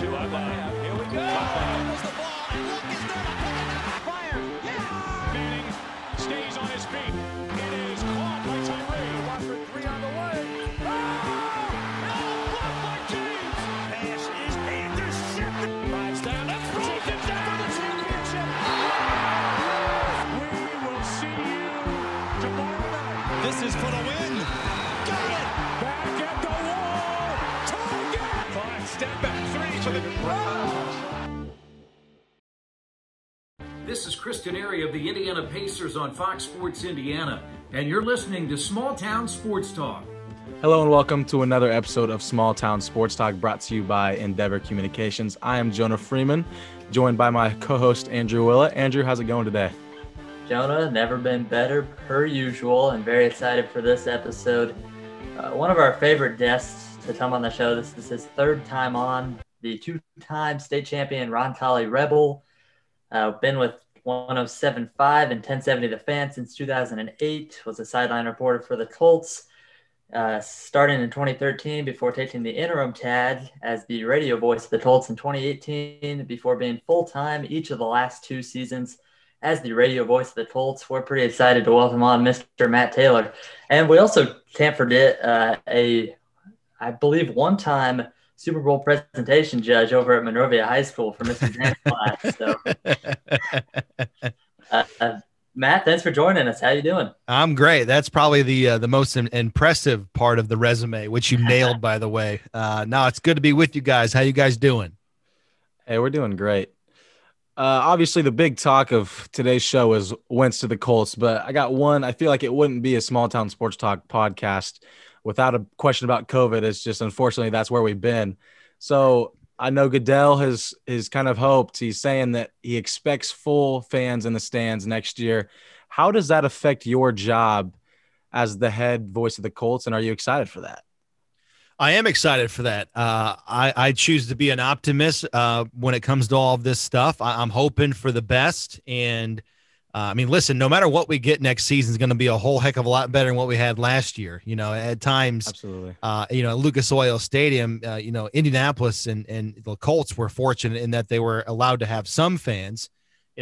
two up. Here we go. There's the ball. And look, he's going to pick it up. Fire. Yeah. Manning stays on his feet. It is caught by Tyree. 1 for 3 on the way. Oh! No! Blocked by James. Pass is intercepted. Drives down. Let's roll. Gets down for the championship. We will see you tomorrow night. This is for the win. Got it. Back at the wall. Target. 5 step back. 3 for the This is Chris Canary of the Indiana Pacers on Fox Sports Indiana, and you're listening to SmallTown SportsTalk. Hello and welcome to another episode of SmallTown SportsTalk brought to you by Endeavor Communications. I am Jonah Freeman, joined by my co-host Andrew Willett. Andrew, how's it going today? Jonah, never been better per usual, and very excited for this episode. One of our favorite guests to come on the show. This is his third time on, the two-time state champion Ron Colley Rebel. Been with 107.5 and 1070 The Fan since 2008. Was a sideline reporter for the Colts, starting in 2013 before taking the interim tag as the radio voice of the Colts in 2018 before being full-time each of the last 2 seasons as the radio voice of the Colts. We're pretty excited to welcome on Mr. Matt Taylor. And we also can't forget I believe, one-time Super Bowl presentation judge over at Monrovia High School for Mr. Grant's class. So, Matt, thanks for joining us. How you doing? I'm great. That's probably the most impressive part of the resume, which you nailed, by the way. No, it's good to be with you guys. How you guys doing? Hey, we're doing great. Obviously, the big talk of today's show is Wentz to the Colts, but I got one. I feel like it wouldn't be a Small Town Sports Talk podcast without a question about COVID. It's just, unfortunately, that's where we've been. So I know Goodell has kind of hoped. He's saying that he expects full fans in the stands next year. How does that affect your job as the head voice of the Colts, and are you excited for that? I am excited for that. I choose to be an optimist when it comes to all of this stuff. I'm hoping for the best. And I mean, listen, no matter what we get next season is going to be a whole heck of a lot better than what we had last year. You know, at times, absolutely. Lucas Oil Stadium, Indianapolis and the Colts were fortunate in that they were allowed to have some fans.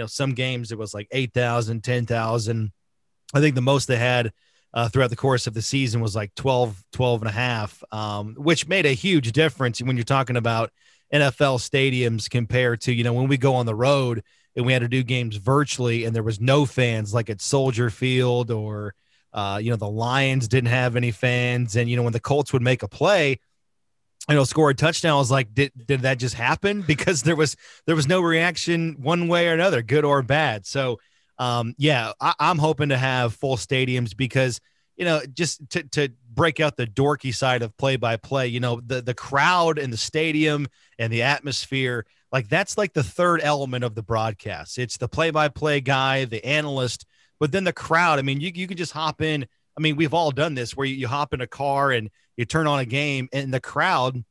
Some games it was like 8,000, 10,000. I think the most they had throughout the course of the season was like 12 and a half, which made a huge difference when you're talking about NFL stadiums compared to, when we go on the road and we had to do games virtually and there was no fans like at Soldier Field or, the Lions didn't have any fans. And, when the Colts would make a play, score a touchdown, I was like, did that just happen? Because there was no reaction one way or another, good or bad. So, I'm hoping to have full stadiums because, just to break out the dorky side of play-by-play, the crowd in the stadium and the atmosphere, like that's like the third element of the broadcast. It's the play-by-play guy, the analyst, but then the crowd. I mean, you can just hop in. I mean, we've all done this where you hop in a car and you turn on a game and the crowd,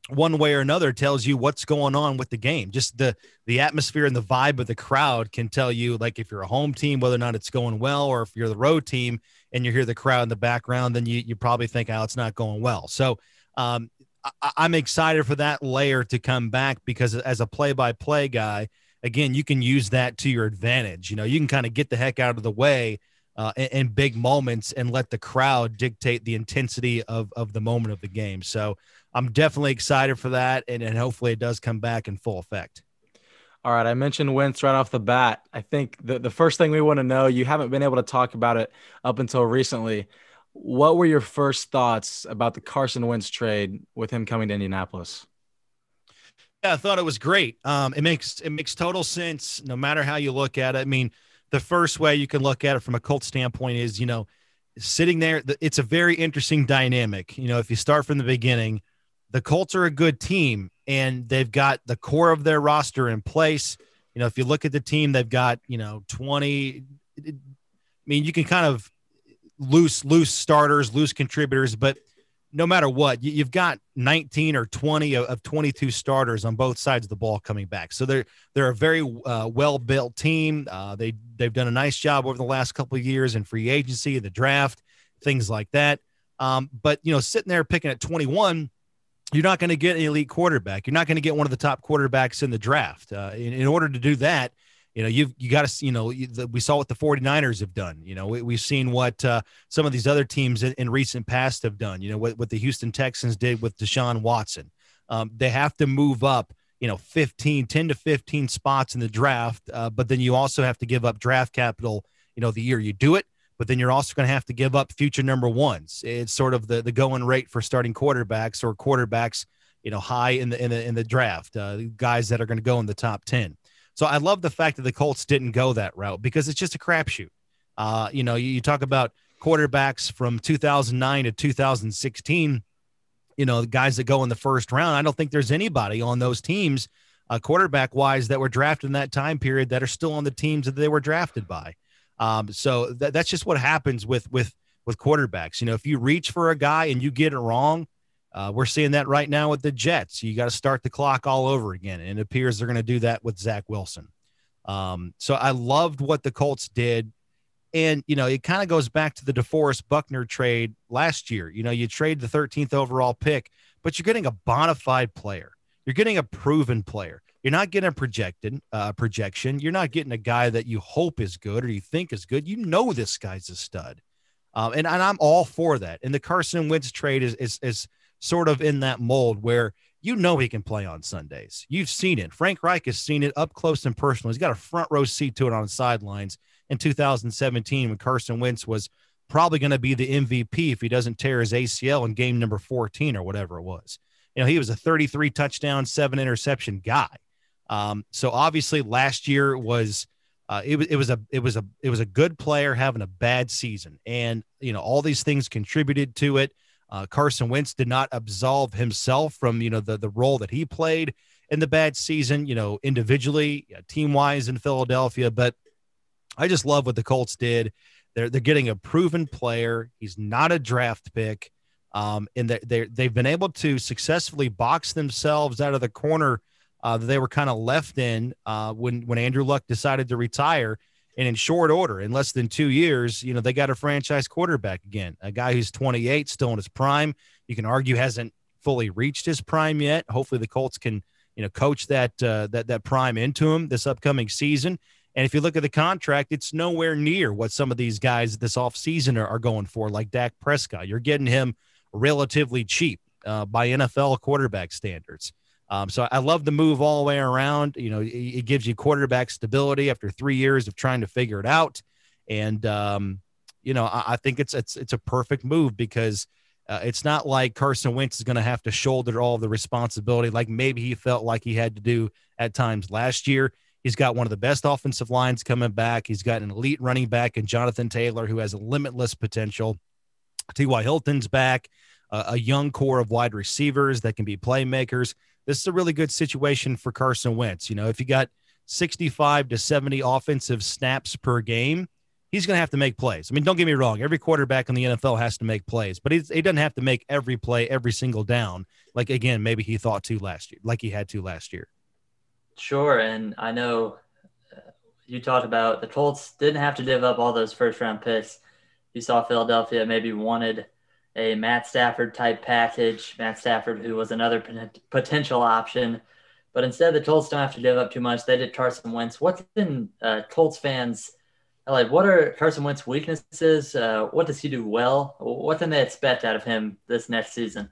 one way or another, tells you what's going on with the game. Just the atmosphere and the vibe of the crowd can tell you, like, if you're a home team, whether or not it's going well, or if you're the road team and you hear the crowd in the background, then you probably think, oh, it's not going well. So I'm excited for that layer to come back because as a play-by-play guy, again, you can use that to your advantage. You can kind of get the heck out of the way in big moments and let the crowd dictate the intensity of the moment of the game. So I'm definitely excited for that, and hopefully it does come back in full effect. All right, I mentioned Wentz right off the bat. I think the first thing we want to know, you haven't been able to talk about it up until recently. What were your first thoughts about the Carson Wentz trade with him coming to Indianapolis? Yeah, I thought it was great. It makes total sense no matter how you look at it. I mean, the first way you can look at it from a Colts standpoint is, sitting there, it's a very interesting dynamic. If you start from the beginning, the Colts are a good team and they've got the core of their roster in place. If you look at the team, they've got, 20, I mean, you can kind of loose starters, loose contributors, but no matter what, you've got 19 or 20 of 22 starters on both sides of the ball coming back. So they're a very well-built team. They've done a nice job over the last couple of years in free agency, the draft, things like that. But, sitting there picking at 21, you're not going to get an elite quarterback. You're not going to get one of the top quarterbacks in the draft. In order to do that, you got to, we saw what the 49ers have done. We've seen what some of these other teams in recent past have done, what the Houston Texans did with Deshaun Watson. They have to move up, 10 to 15 spots in the draft. But then you also have to give up draft capital, the year you do it. But then you're also going to have to give up future number ones. It's sort of the going rate for starting quarterbacks or quarterbacks, high in the draft, guys that are going to go in the top 10. So I love the fact that the Colts didn't go that route because it's just a crapshoot. You talk about quarterbacks from 2009 to 2016, the guys that go in the first round. I don't think there's anybody on those teams, quarterback wise, that were drafted in that time period that are still on the teams that they were drafted by. So that's just what happens with quarterbacks. If you reach for a guy and you get it wrong, we're seeing that right now with the Jets. You got to start the clock all over again. And it appears they're going to do that with Zach Wilson. So I loved what the Colts did. And, it kind of goes back to the DeForest Buckner trade last year. You trade the 13th overall pick, but you're getting a bona fide player. You're getting a proven player. You're not getting a projection. You're not getting a guy that you hope is good or you think is good. This guy's a stud. And I'm all for that. And the Carson Wentz trade is sort of in that mold where he can play on Sundays. You've seen it. Frank Reich has seen it up close and personal. He's got a front row seat to it on the sidelines in 2017 when Carson Wentz was probably going to be the MVP if he doesn't tear his ACL in game number 14 or whatever it was. He was a 33 touchdown, 7 interception guy. So obviously last year was it was a good player having a bad season, and all these things contributed to it. Carson Wentz did not absolve himself from the role that he played in the bad season, individually, team wise in Philadelphia. But I just love what the Colts did. They're getting a proven player. He's not a draft pick, and they've been able to successfully box themselves out of the corner that they were kind of left in when Andrew Luck decided to retire. And in short order, in less than 2 years, they got a franchise quarterback again, a guy who's 28, still in his prime. You can argue hasn't fully reached his prime yet. Hopefully the Colts can, coach that prime into him this upcoming season. And if you look at the contract, it's nowhere near what some of these guys this offseason are going for, like Dak Prescott. You're getting him relatively cheap by NFL quarterback standards. So I love the move all the way around. It gives you quarterback stability after 3 years of trying to figure it out. And, I think it's a perfect move because it's not like Carson Wentz is going to have to shoulder all the responsibility like maybe he felt like he had to do at times last year. He's got one of the best offensive lines coming back. He's got an elite running back in Jonathan Taylor, who has a limitless potential. T.Y. Hilton's back, a young core of wide receivers that can be playmakers. This is a really good situation for Carson Wentz. If you got 65 to 70 offensive snaps per game, he's going to have to make plays. I mean, don't get me wrong. Every quarterback in the NFL has to make plays, but he doesn't have to make every play, every single down. Like, again, maybe he thought to last year, like he had to last year. Sure. And I know you talked about the Colts didn't have to give up all those first round picks. You saw Philadelphia maybe wanted a Matt Stafford type package, Matt Stafford, who was another potential option. But instead, the Colts don't have to give up too much. They did Carson Wentz. What's in Colts fans? Like, what are Carson Wentz's weaknesses? What does he do well? What can they expect out of him this next season?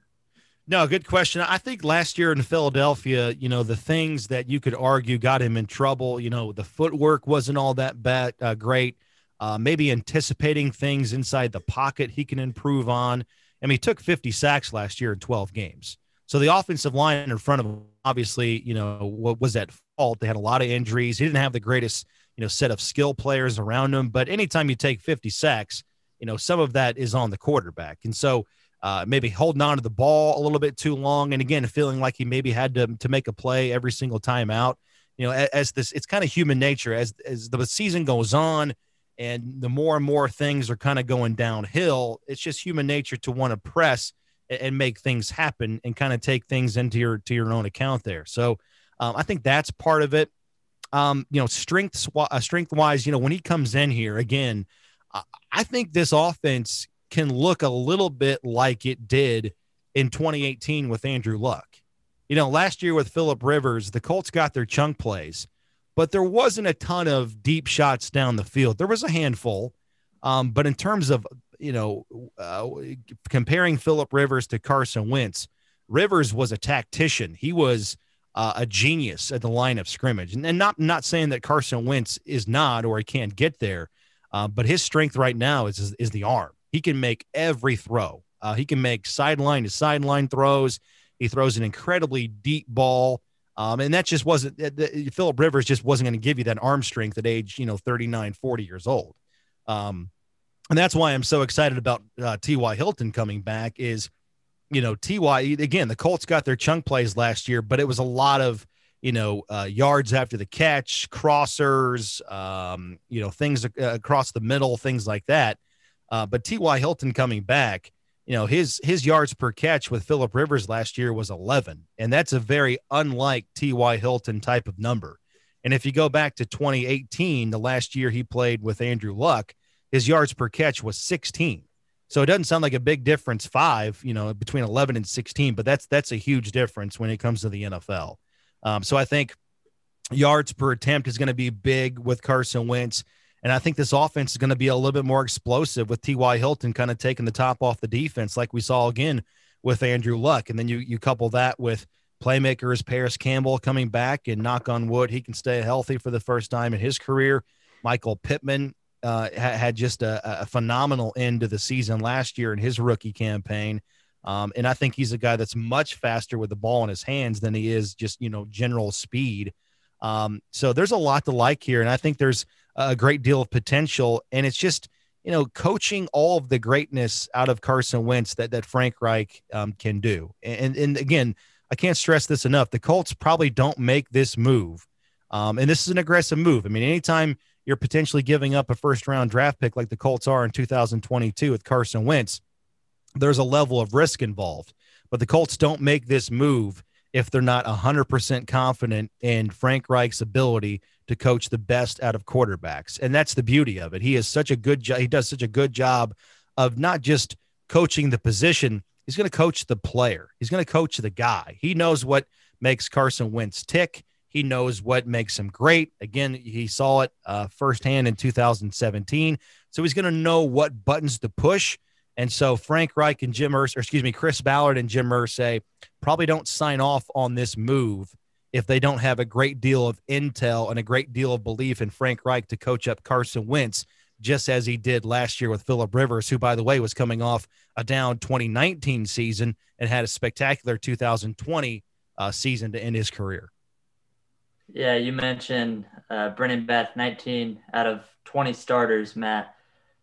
No, good question. I think last year in Philadelphia, the things that you could argue got him in trouble, the footwork wasn't all that bad, great. Maybe anticipating things inside the pocket he can improve on. I mean, he took 50 sacks last year in 12 games. So the offensive line in front of him, obviously, was at fault. They had a lot of injuries. He didn't have the greatest, set of skill players around him. But anytime you take 50 sacks, some of that is on the quarterback. And so maybe holding on to the ball a little bit too long. And again, feeling like he maybe had to make a play every single time out. It's kind of human nature as the season goes on. And the more and more things are kind of going downhill, it's just human nature to want to press and make things happen and kind of take things into your own account there. So I think that's part of it. Strength wise, when he comes in here again, I think this offense can look a little bit like it did in 2018 with Andrew Luck. Last year with Phillip Rivers, the Colts got their chunk plays, but there wasn't a ton of deep shots down the field. There was a handful, but in terms of, comparing Phillip Rivers to Carson Wentz, Rivers was a tactician. He was a genius at the line of scrimmage. And not saying that Carson Wentz is not or he can't get there, but his strength right now is the arm. He can make every throw. He can make sideline to sideline throws. He throws an incredibly deep ball. And that just wasn't Phillip Rivers just wasn't going to give you that arm strength at age, 39, 40 years old. And that's why I'm so excited about T.Y. Hilton coming back is, T.Y., again, the Colts got their chunk plays last year, but it was a lot of, yards after the catch, crossers, things across the middle, things like that. But T.Y. Hilton coming back, his yards per catch with Phillip Rivers last year was 11, and that's a very unlike T.Y. Hilton type of number. And if you go back to 2018, the last year he played with Andrew Luck, his yards per catch was 16. So it doesn't sound like a big difference, 5, between 11 and 16, but that's a huge difference when it comes to the NFL. So I think yards per attempt is going to be big with Carson Wentz. And I think this offense is going to be a little bit more explosive with T.Y. Hilton kind of taking the top off the defense like we saw again with Andrew Luck. And then you couple that with playmakers, Paris Campbell coming back, and knock on wood, he can stay healthy for the first time in his career. Michael Pittman had just a phenomenal end to the season last year in his rookie campaign. And I think he's a guy that's much faster with the ball in his hands than he is just, general speed. So there's a lot to like here. And I think there's a great deal of potential. And it's just, coaching all of the greatness out of Carson Wentz that Frank Reich can do. And again, I can't stress this enough. The Colts probably don't make this move. And this is an aggressive move. I mean, anytime you're potentially giving up a first-round draft pick like the Colts are in 2022 with Carson Wentz, there's a level of risk involved. But the Colts don't make this move if they're not 100% confident in Frank Reich's ability to coach the best out of quarterbacks. And that's the beauty of it. He is such a good job. He does such a good job of not just coaching the position. He's going to coach the player. He's going to coach the guy. He knows what makes Carson Wentz tick. He knows what makes him great. Again, he saw it firsthand in 2017. So he's going to know what buttons to push. And so Frank Reich and Chris Ballard and Jim Irsay probably don't sign off on this move if they don't have a great deal of intel and a great deal of belief in Frank Reich to coach up Carson Wentz, just as he did last year with Phillip Rivers, who, by the way, was coming off a down 2019 season and had a spectacular 2020 season to end his career. Yeah, you mentioned bringing back 19 out of 20 starters, Matt,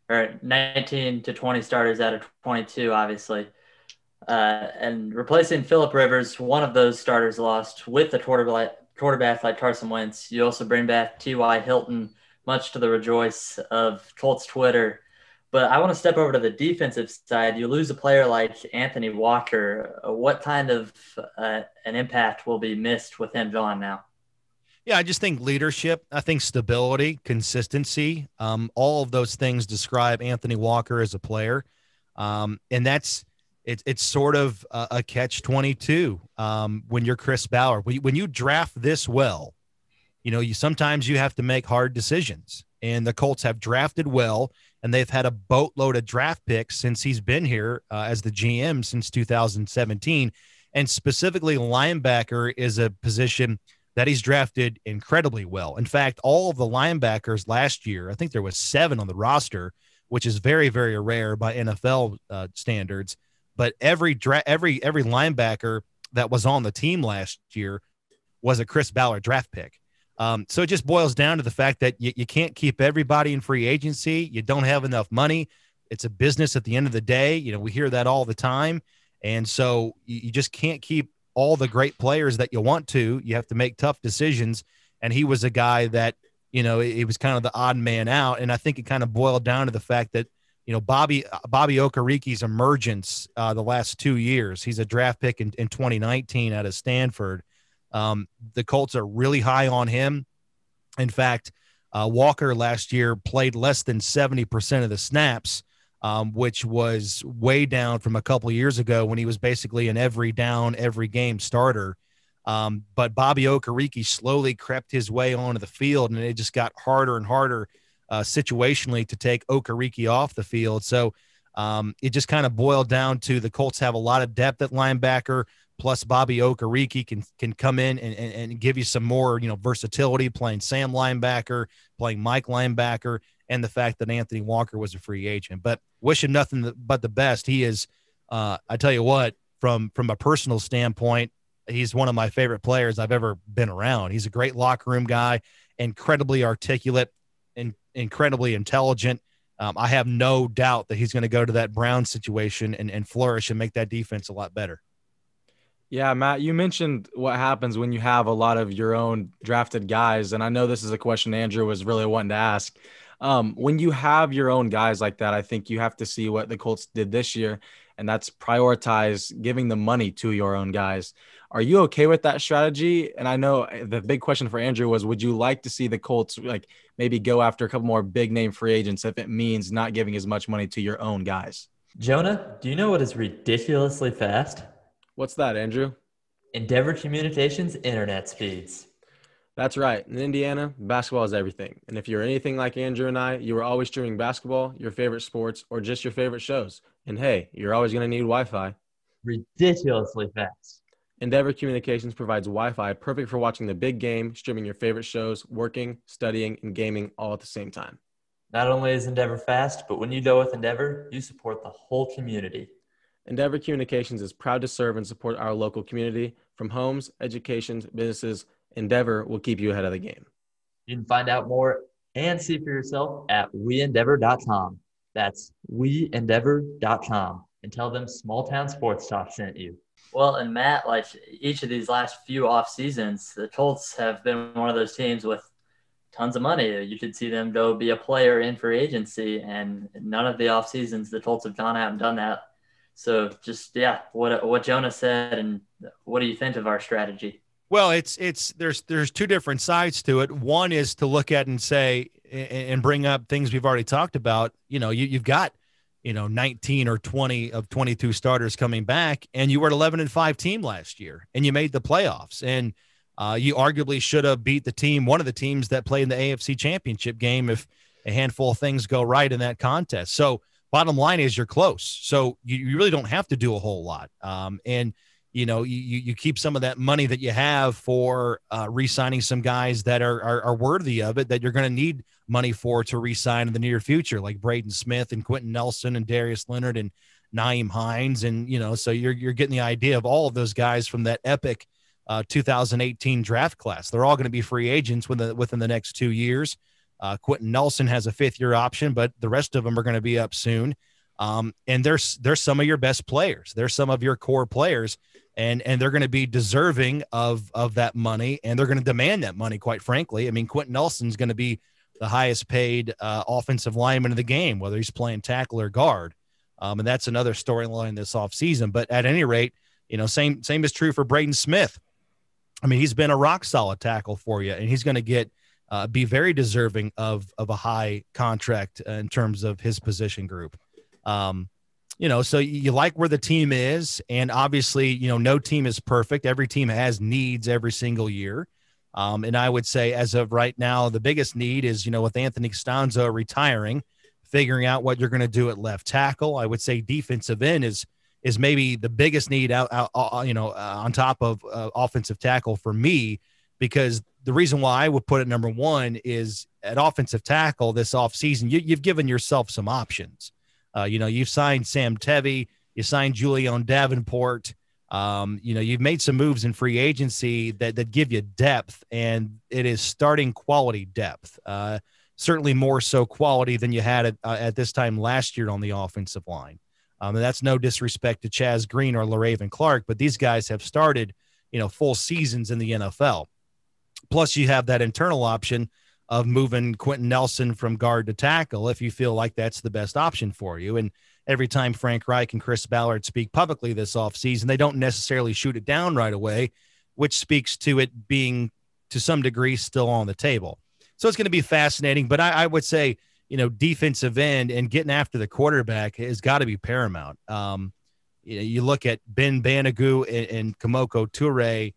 or 19 to 20 starters out of 22, obviously. And replacing Phillip Rivers, one of those starters lost with a quarterback like Carson Wentz. You also bring back T.Y. Hilton, much to the rejoice of Colts Twitter. But I want to step over to the defensive side. You lose a player like Anthony Walker. What kind of an impact will be missed with him gone now? Yeah, I just think leadership. I think stability, consistency. All of those things describe Anthony Walker as a player. And it's sort of a catch-22 when you're Chris Ballard. When you draft this well, sometimes you have to make hard decisions. And the Colts have drafted well, and they've had a boatload of draft picks since he's been here as the GM since 2017. And specifically, linebacker is a position that he's drafted incredibly well. In fact, all of the linebackers last year, I think there was 7 on the roster, which is very, very rare by NFL standards. But every linebacker that was on the team last year was a Chris Ballard draft pick. So it just boils down to the fact that you can't keep everybody in free agency. You don't have enough money. It's a business at the end of the day. We hear that all the time. And so you just can't keep all the great players that you want to. You have to make tough decisions. And he was a guy that, it was kind of the odd man out. And I think it kind of boiled down to the fact that, Bobby Okariki's emergence the last 2 years, he's a draft pick in 2019 out of Stanford. The Colts are really high on him. In fact, Walker last year played less than 70% of the snaps which was way down from a couple of years ago when he was basically an every down, every game starter. But Bobby Okereke slowly crept his way onto the field, and it just got harder and harder situationally to take Okereke off the field. So it just kind of boiled down to the Colts have a lot of depth at linebacker, plus Bobby Okereke can come in and give you some more, versatility, playing Sam linebacker, playing Mike linebacker, and the fact that Anthony Walker was a free agent. But wish him nothing but the best. He is, I tell you what, from a personal standpoint, he's one of my favorite players I've ever been around. He's a great locker room guy, incredibly articulate and incredibly intelligent. I have no doubt that he's going to go to that Brown situation and flourish and make that defense a lot better. Yeah, Matt, you mentioned what happens when you have a lot of your own drafted guys. And I know this is a question Andrew was really wanting to ask. When you have your own guys like that, I think you have to see what the Colts did this year, and that's prioritize giving the money to your own guys. Are you okay with that strategy? And I know the big question for Andrew was, would you like to see the Colts maybe go after a couple more big name free agents if it means not giving as much money to your own guys? Jonah, do you know what is ridiculously fast? What's that, Andrew? Endeavor Communications internet speeds. That's right. In Indiana, basketball is everything. And if you're anything like Andrew and I, you are always streaming basketball, your favorite sports, or just your favorite shows. And hey, you're always going to need Wi-Fi. Ridiculously fast. Endeavor Communications provides Wi-Fi perfect for watching the big game, streaming your favorite shows, working, studying, and gaming all at the same time. Not only is Endeavor fast, but when you go with Endeavor, you support the whole community. Endeavor Communications is proud to serve and support our local community. From homes, education, businesses, Endeavor will keep you ahead of the game. You can find out more and see for yourself at weendeavor.com. That's weendeavor.com. And tell them SmallTown Sports Talk sent you. Well, and Matt, like each of these last few off seasons, the Colts have been one of those teams with tons of money. You could see them go be a player in free agency, and none of the off seasons the Colts have gone out and done that. So just, what Jonah said, and what do you think of our strategy? Well, there's two different sides to it. One is to look at and say, and bring up things we've already talked about. You've got, 19 or 20 of 22 starters coming back, and you were an 11-5 team last year, and you made the playoffs. And you arguably should have beat one of the teams that played in the AFC Championship game if a handful of things go right in that contest. So bottom line is you're close. So you really don't have to do a whole lot. And you keep some of that money that you have for re-signing some guys that are worthy of it, that you're going to need money for to re-sign in the near future, like Braden Smith and Quentin Nelson and Darius Leonard and Nyheim Hines. And, so you're getting the idea of all of those guys from that epic 2018 draft class. They're all going to be free agents within the next 2 years. Quentin Nelson has a 5th-year option, but the rest of them are going to be up soon. And there's some of your best players. There's some of your core players, and they're going to be deserving of that money, and they're going to demand that money, quite frankly. I mean, Quentin Nelson's going to be the highest paid offensive lineman of the game, whether he's playing tackle or guard. And that's another storyline this offseason. But at any rate, same is true for Braden Smith. I mean, he's been a rock solid tackle for you, and he's going to be very deserving of a high contract in terms of his position group. So you like where the team is, and obviously, no team is perfect. Every team has needs every single year. And I would say as of right now, the biggest need is, with Anthony Costanzo retiring, figuring out what you're going to do at left tackle. I would say defensive end is maybe the biggest need on top of offensive tackle for me, because the reason why I would put it number one is at offensive tackle this offseason, you've given yourself some options. You've signed Sam Tevy, you signed Julian Davenport. You've made some moves in free agency that give you depth, and it is starting quality depth. Certainly more so quality than you had at this time last year on the offensive line. And that's no disrespect to Chaz Green or LaRaven Clark, but these guys have started, full seasons in the NFL. Plus you have that internal option of moving Quentin Nelson from guard to tackle if you feel like that's the best option for you. And every time Frank Reich and Chris Ballard speak publicly this offseason, they don't necessarily shoot it down right away, which speaks to it being to some degree still on the table. So it's going to be fascinating. But I would say, defensive end and getting after the quarterback has got to be paramount. You look at Ben Banagou and Kamoko Toure.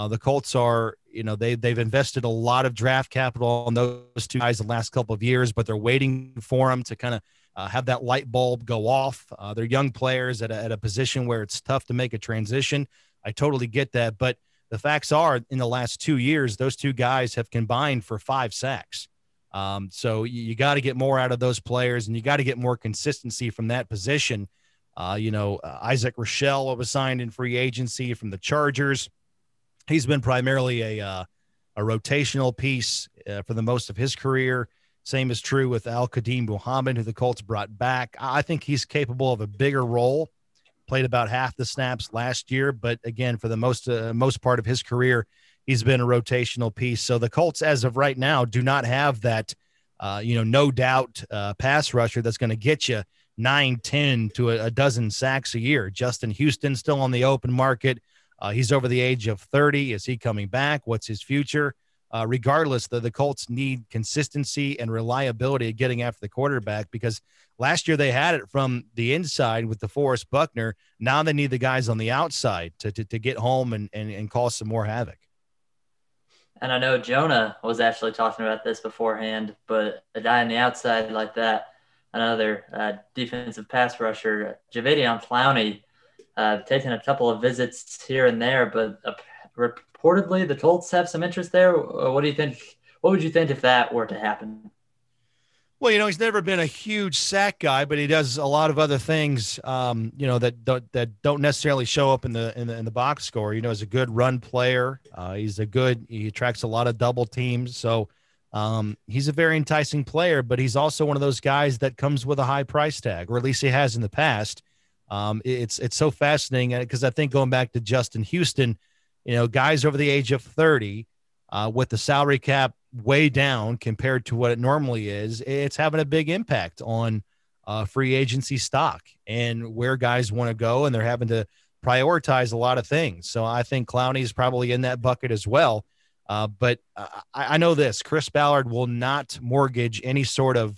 The Colts are, they've invested a lot of draft capital on those two guys the last couple of years, but they're waiting for them to kind of have that light bulb go off. They're young players at a position where it's tough to make a transition. I totally get that. But the facts are, in the last 2 years, those two guys have combined for 5 sacks. So you got to get more out of those players, and you got to get more consistency from that position. Isaac Rochelle was signed in free agency from the Chargers. He's been primarily a rotational piece for the most of his career. Same is true with Al-Qadim Muhammad, who the Colts brought back. I think he's capable of a bigger role. Played about half the snaps last year, but again, for the most part of his career, he's been a rotational piece. So the Colts, as of right now, do not have that, no doubt pass rusher that's going to get you 9, 10 to a dozen sacks a year. Justin Houston still on the open market. He's over the age of 30. Is he coming back? What's his future? Regardless, the Colts need consistency and reliability at getting after the quarterback, because last year they had it from the inside with DeForest Buckner. Now they need the guys on the outside to get home and cause some more havoc. And I know Jonah was actually talking about this beforehand, but a guy on the outside like that, another defensive pass rusher, Jadeveon Clowney, taking a couple of visits here and there, but reportedly the Colts have some interest there. What do you think? What would you think if that were to happen? Well, he's never been a huge sack guy, but he does a lot of other things, that don't necessarily show up in the box score. He's a good run player. He attracts a lot of double teams. So he's a very enticing player, but he's also one of those guys that comes with a high price tag, or at least he has in the past. It's so fascinating because I think going back to Justin Houston, guys over the age of 30, with the salary cap way down compared to what it normally is, it's having a big impact on free agency stock and where guys want to go, and they're having to prioritize a lot of things. So I think Clowney is probably in that bucket as well. But I know this: Chris Ballard will not mortgage any sort of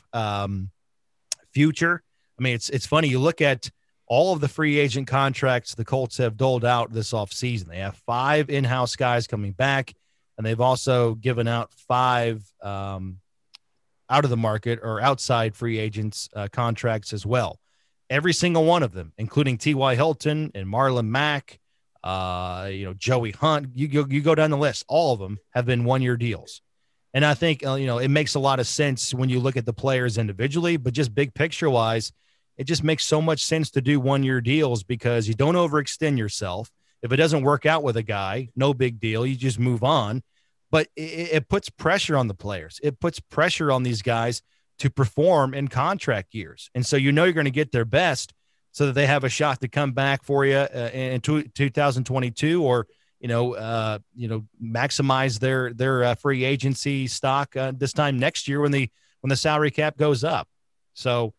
future. I mean, it's funny. You look at all of the free agent contracts the Colts have doled out this offseason. They have 5 in-house guys coming back, and they've also given out 5 out of the market or outside free agents contracts as well. Every single one of them, including T.Y. Hilton and Marlon Mack, Joey Hunt, you go down the list, all of them have been 1-year deals. And I think, it makes a lot of sense when you look at the players individually, but just big picture wise, it just makes so much sense to do 1-year deals because you don't overextend yourself. If it doesn't work out with a guy, no big deal. You just move on. But it puts pressure on the players. It puts pressure on these guys to perform in contract years. And so you're going to get their best so that they have a shot to come back for you in 2022 or, maximize their free agency stock this time next year when the salary cap goes up. So,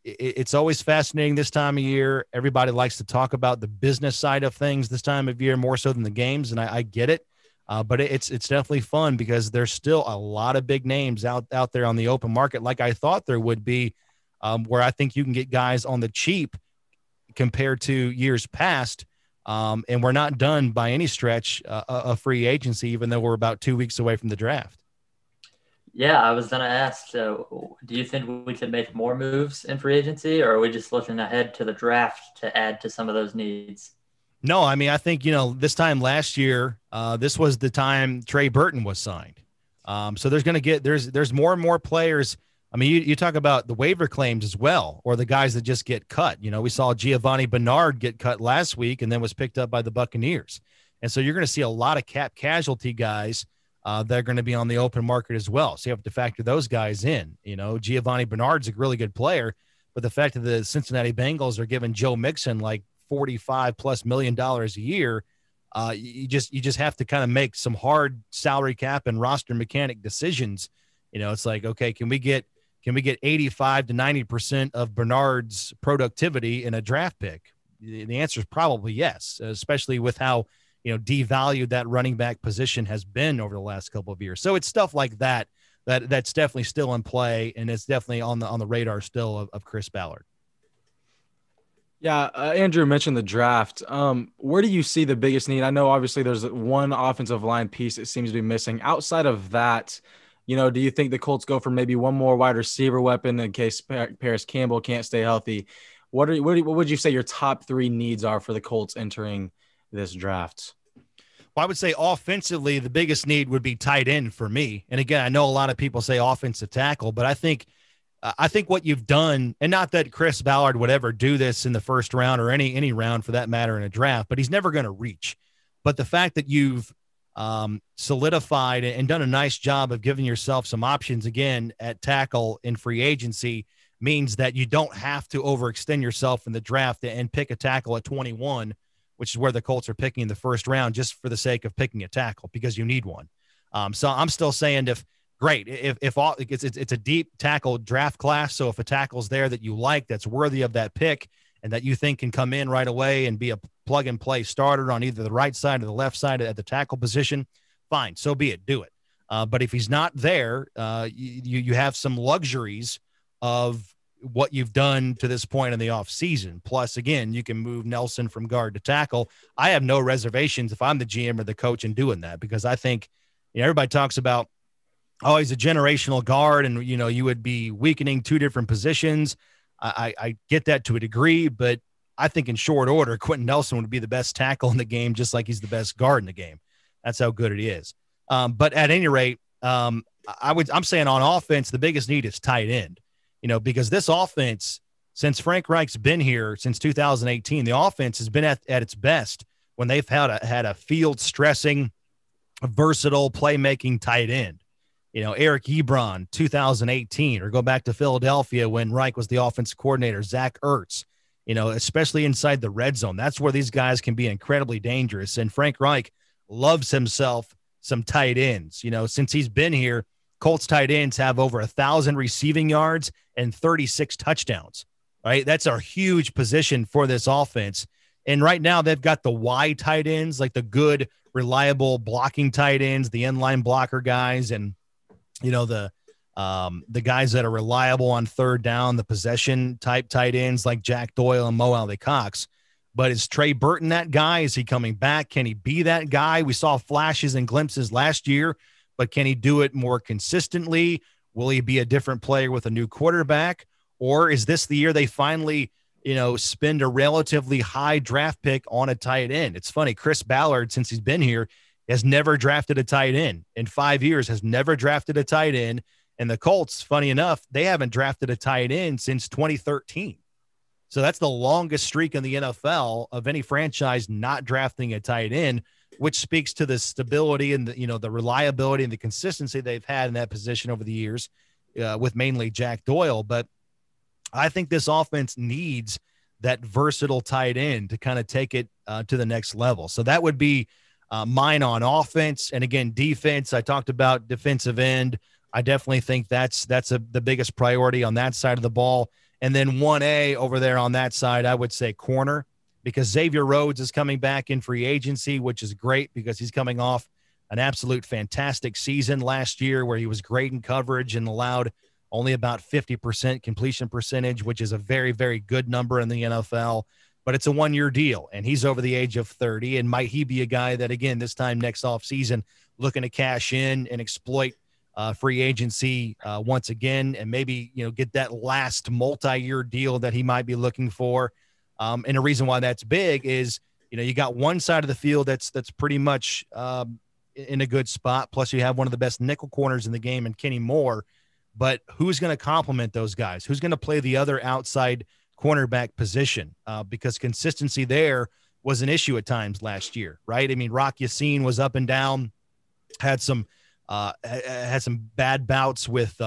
it's always fascinating this time of year. Everybody likes to talk about the business side of things this time of year more so than the games, and I get it. But it's definitely fun because there's still a lot of big names out there on the open market, like I thought there would be, where I think you can get guys on the cheap compared to years past. And we're not done by any stretch of free agency, even though we're about 2 weeks away from the draft. Yeah, I was going to ask, do you think we could make more moves in free agency, or are we just looking ahead to the draft to add to some of those needs? No, I mean, I think, this time last year, this was the time Trey Burton was signed. So there's more and more players. I mean, you talk about the waiver claims as well, or the guys that just get cut. We saw Giovanni Bernard get cut last week and then was picked up by the Buccaneers. And so you're going to see a lot of cap casualty guys that are going to be on the open market as well. So you have to factor those guys in. Giovanni Bernard's a really good player, but the fact that the Cincinnati Bengals are giving Joe Mixon like $45+ million a year, you just have to kind of make some hard salary cap and roster mechanic decisions. It's like, okay, can we get 85 to 90% of Bernard's productivity in a draft pick? The answer is probably yes, especially with how devalued that running back position has been over the last couple of years. So it's stuff like that that's definitely still in play, and it's definitely on the radar still of Chris Ballard. Yeah, Andrew mentioned the draft. Where do you see the biggest need? I know obviously there's one offensive line piece that seems to be missing. Outside of that, do you think the Colts go for maybe one more wide receiver weapon in case Paris Campbell can't stay healthy? What would you say your top 3 needs are for the Colts entering this draft? Well, I would say offensively, the biggest need would be tight end for me. And again, I know a lot of people say offensive tackle, but I think what you've done, and not that Chris Ballard would ever do this in the first round or any round for that matter in a draft, but he's never going to reach. But the fact that you've solidified and done a nice job of giving yourself some options again at tackle in free agency means that you don't have to overextend yourself in the draft and pick a tackle at 21, which is where the Colts are picking in the first round just for the sake of picking a tackle because you need one. So I'm still saying if it's a deep tackle draft class. So if a tackle's there that you like, that's worthy of that pick and that you think can come in right away and be a plug and play starter on either the right side or the left side at the tackle position, fine, so be it, do it. But if he's not there, you have some luxuries of what you've done to this point in the offseason. Plus, again, you can move Nelson from guard to tackle. I have no reservations if I'm the GM or the coach in doing that because I think everybody talks about, oh, he's a generational guard and, you would be weakening 2 different positions. I get that to a degree, but I think in short order, Quentin Nelson would be the best tackle in the game, just like he's the best guard in the game. That's how good it is. But at any rate, I'm saying on offense, the biggest need is tight end, because this offense, since Frank Reich's been here since 2018, the offense has been at its best when they've had a field stressing, versatile playmaking tight end. Eric Ebron, 2018, or go back to Philadelphia when Reich was the offensive coordinator, Zach Ertz, especially inside the red zone. That's where these guys can be incredibly dangerous. And Frank Reich loves himself some tight ends. Since he's been here, Colts tight ends have over 1,000 receiving yards and 36 touchdowns, right? That's a huge position for this offense. And right now they've got the Y tight ends, like the good, reliable blocking tight ends, the inline blocker guys, and the guys that are reliable on third down, the possession type tight ends like Jack Doyle and Mo Alley-Cox. But is Trey Burton that guy? Is he coming back? Can he be that guy? We saw flashes and glimpses last year, but can he do it more consistently? Will he be a different player with a new quarterback? Or is this the year they finally, spend a relatively high draft pick on a tight end? It's funny. Chris Ballard, since he's been here, has never drafted a tight end in 5 years, has never drafted a tight end. And the Colts, funny enough, they haven't drafted a tight end since 2013. So that's the longest streak in the NFL of any franchise not drafting a tight end, which speaks to the stability and the reliability and the consistency they've had in that position over the years with mainly Jack Doyle. But I think this offense needs that versatile tight end to kind of take it to the next level. So that would be mine on offense. And again, defense, I talked about defensive end. I definitely think that's the biggest priority on that side of the ball. And then 1A over there on that side, I would say corner, because Xavier Rhodes is coming back in free agency, which is great because he's coming off an absolute fantastic season last year where he was great in coverage and allowed only about 50% completion percentage, which is a very, very good number in the NFL. But it's a 1-year deal, and he's over the age of 30. And might he be a guy that, again, this time next offseason, looking to cash in and exploit free agency once again, and maybe, get that last multi-year deal that he might be looking for. And the reason why that's big is, you got one side of the field that's pretty much in a good spot. Plus you have one of the best nickel corners in the game in Kenny Moore, but who's going to complement those guys? Who's going to play the other outside cornerback position? Because consistency there was an issue at times last year, right? I mean, Rock Yassin was up and down, had some bad bouts with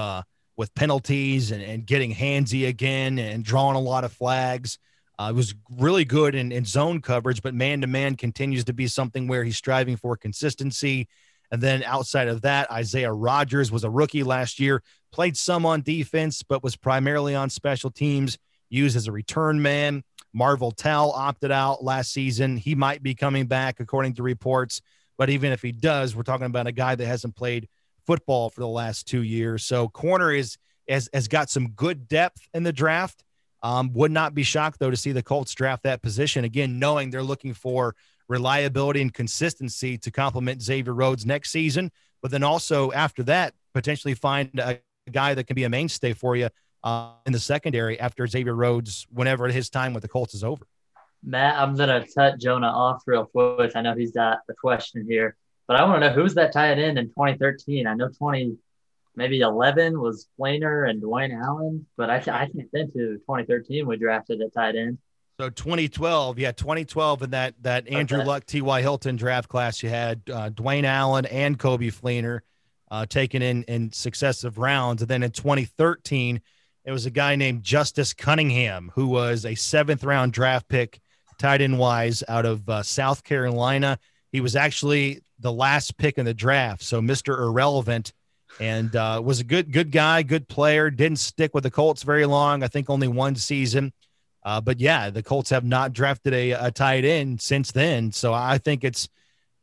penalties and getting handsy again and drawing a lot of flags. It was really good in zone coverage, but man-to-man continues to be something where he's striving for consistency. And then outside of that, Isaiah Rodgers was a rookie last year, played some on defense, but was primarily on special teams, used as a return man. Marvel Tell opted out last season. He might be coming back according to reports, but even if he does, we're talking about a guy that hasn't played football for the last 2 years. So corner has got some good depth in the draft. Would not be shocked, though, to see the Colts draft that position, again, knowing they're looking for reliability and consistency to complement Xavier Rhodes next season. But then also after that, potentially find a guy that can be a mainstay for you in the secondary after Xavier Rhodes, whenever his time with the Colts is over. Matt, I'm going to cut Jonah off real quick. I know he's got a question here, but I want to know who's that tight end in 2013. I know 2011 was Flainer and Dwayne Allen, but I can't think to 2013 we drafted a tight end. So 2012 in that Andrew Luck, T.Y. Hilton draft class, you had Dwayne Allen and Kobe Flainer taken in successive rounds. And then in 2013, it was a guy named Justice Cunningham, who was a 7th-round draft pick, tight end wise, out of South Carolina. He was actually the last pick in the draft, so Mr. Irrelevant, and was a good guy, good player. Didn't stick with the Colts very long. I think only one season. But yeah, the Colts have not drafted a tight end since then. So I think it's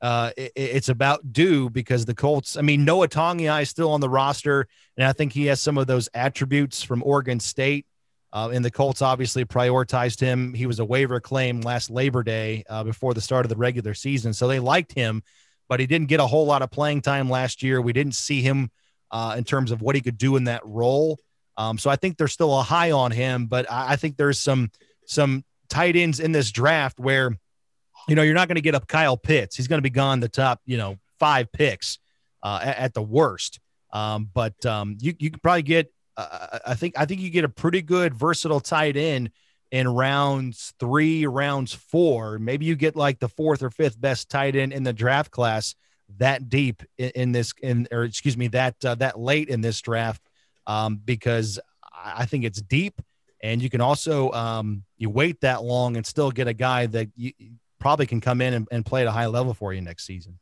about due, because the Colts, I mean, Noah Tongai is still on the roster, and I think he has some of those attributes from Oregon State. And the Colts obviously prioritized him. He was a waiver claim last Labor Day before the start of the regular season. So they liked him, but he didn't get a whole lot of playing time last year. We didn't see him in terms of what he could do in that role. So I think there's still a high on him, but I think there's some tight ends in this draft where, you're not going to get up Kyle Pitts. He's going to be gone the top, 5 picks at the worst. But you could probably get, I think you get a pretty good versatile tight end in rounds 3, rounds 4. Maybe you get like the 4th or 5th best tight end in the draft class that deep that late in this draft. Because I think it's deep, and you can also you wait that long and still get a guy that you probably can come in and play at a high level for you next season.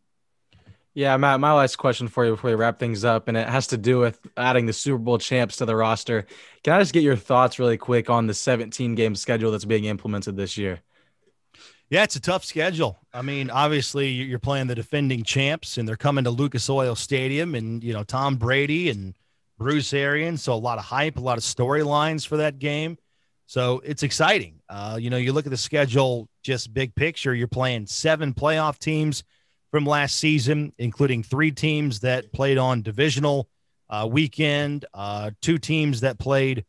Yeah, Matt, my last question for you before we wrap things up, and it has to do with adding the Super Bowl champs to the roster. Can I just get your thoughts really quick on the 17-game schedule that's being implemented this year? Yeah, it's a tough schedule. I mean, obviously you're playing the defending champs, and they're coming to Lucas Oil Stadium, and, Tom Brady and Bruce Arians. So a lot of hype, a lot of storylines for that game. So it's exciting. You look at the schedule, just big picture, you're playing 7 playoff teams from last season, including 3 teams that played on divisional weekend, 2 teams that played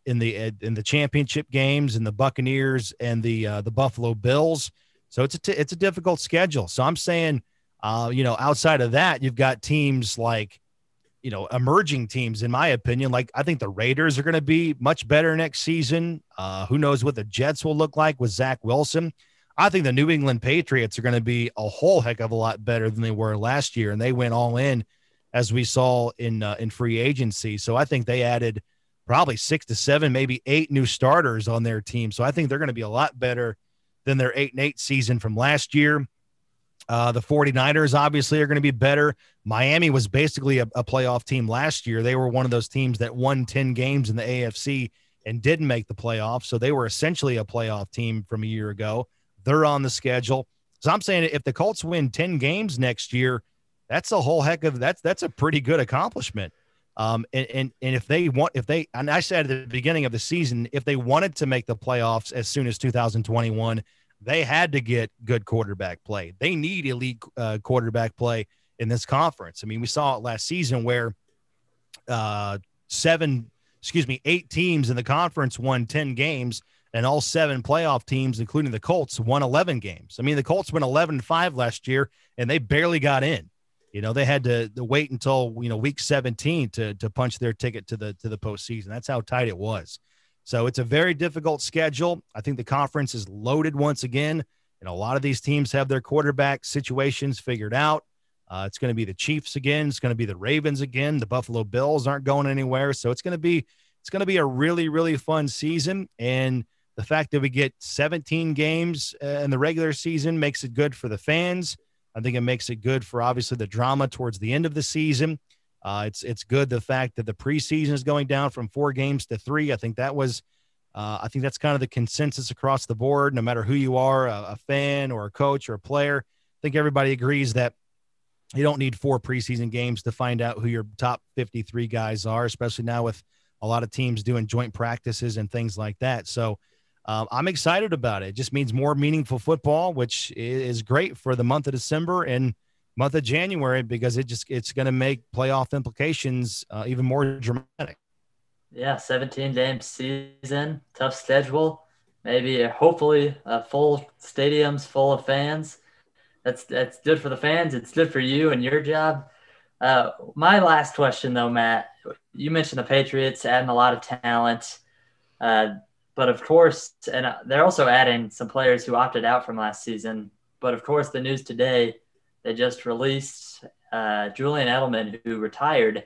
in the championship games, and the Buccaneers and the Buffalo Bills. So it's a difficult schedule. So I'm saying, outside of that, you've got teams like, emerging teams, in my opinion. Like, I think the Raiders are going to be much better next season. Who knows what the Jets will look like with Zach Wilson. I think the New England Patriots are going to be a whole heck of a lot better than they were last year, and they went all in, as we saw in free agency. So I think they added probably 6 to 7, maybe 8 new starters on their team. So I think they're going to be a lot better than their 8-8 season from last year. The 49ers obviously are going to be better. Miami was basically a playoff team last year. They were one of those teams that won 10 games in the AFC and didn't make the playoffs. So they were essentially a playoff team from a year ago. They're on the schedule. So I'm saying if the Colts win 10 games next year, that's a whole heck of that's a pretty good accomplishment. And if they and I said at the beginning of the season, if they wanted to make the playoffs as soon as 2021, they had to get good quarterback play. They need elite quarterback play in this conference. I mean, we saw it last season where 8 teams in the conference won 10 games, and all 7 playoff teams, including the Colts, won 11 games. I mean, the Colts went 11-5 last year, and they barely got in. They had to wait until, week 17 to punch their ticket to the postseason. That's how tight it was. So it's a very difficult schedule. I think the conference is loaded once again, and a lot of these teams have their quarterback situations figured out. It's going to be the Chiefs again. It's going to be the Ravens again. The Buffalo Bills aren't going anywhere. So it's going to be a really, really fun season. And the fact that we get 17 games in the regular season makes it good for the fans. I think it makes it good for obviously the drama towards the end of the season. It's good the fact that the preseason is going down from 4 games to 3. I think that's kind of the consensus across the board. No matter who you are, a fan or a coach or a player, I think everybody agrees that You don't need 4 preseason games to find out who your top 53 guys are, especially now with a lot of teams doing joint practices and things like that. So I'm excited about it. It just means more meaningful football, which is great for the month of December and month of January, because it's going to make playoff implications even more dramatic. Yeah, 17-game season, tough schedule, maybe hopefully full stadiums full of fans. That's good for the fans. It's good for you and your job. My last question, though, Matt, you mentioned the Patriots adding a lot of talent, but of course, and they're also adding some players who opted out from last season. But of course, the news today, they just released Julian Edelman, who retired.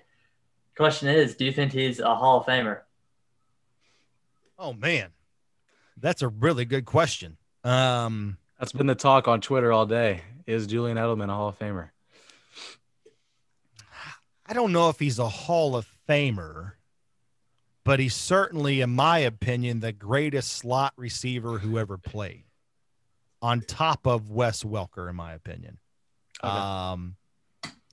Question is, do you think he's a Hall of Famer? Oh, man, that's a really good question. That's been the talk on Twitter all day. Is Julian Edelman a Hall of Famer? I don't know if he's a Hall of Famer, but he's certainly, in my opinion, the greatest slot receiver who ever played, on top of Wes Welker, in my opinion. Okay.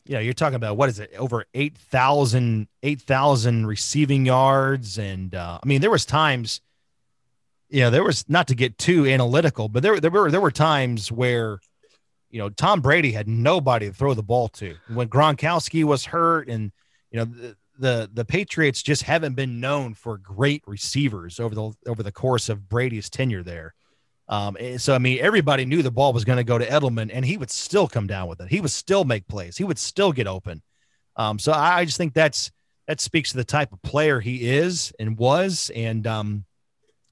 You're talking about, what is it, over 8,000 receiving yards. And there was times, there was, not to get too analytical, but there were times where, Tom Brady had nobody to throw the ball to when Gronkowski was hurt. And, the Patriots just haven't been known for great receivers over the course of Brady's tenure there. So, everybody knew the ball was going to go to Edelman, and he would still come down with it. He would still make plays. He would still get open. So I just think that speaks to the type of player he is and was. And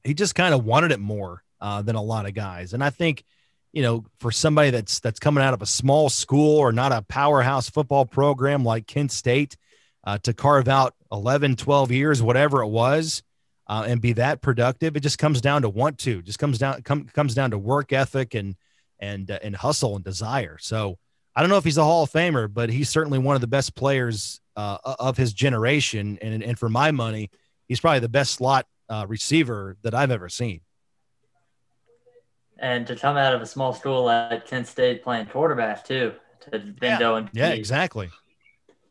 he just kind of wanted it more than a lot of guys. And I think, for somebody that's coming out of a small school or not a powerhouse football program like Kent State, to carve out 11, 12 years, whatever it was, and be that productive, it just comes down to want to. Just comes down to work ethic and hustle and desire. So I don't know if he's a Hall of Famer, but he's certainly one of the best players of his generation. And for my money, he's probably the best slot receiver that I've ever seen. And to come out of a small school like Kent State playing quarterback too, to then go and exactly.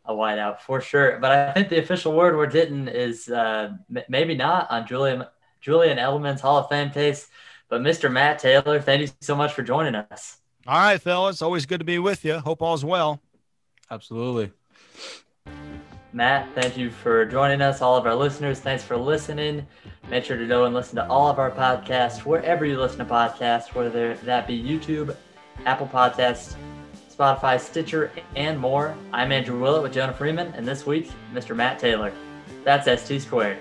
A wideout for sure. But I think the official word we're getting is maybe not on Julian Edelman's Hall of Fame case, but Mr. Matt Taylor, thank you so much for joining us. All right, fellas. Always good to be with you. Hope all's well. Absolutely. Matt, thank you for joining us. All of our listeners, thanks for listening. Make sure to go and listen to all of our podcasts, wherever you listen to podcasts, whether that be YouTube, Apple Podcasts, Spotify, Stitcher, and more. I'm Andrew Willett with Jonah Freeman, and this week, Mr. Matt Taylor. That's ST Squared.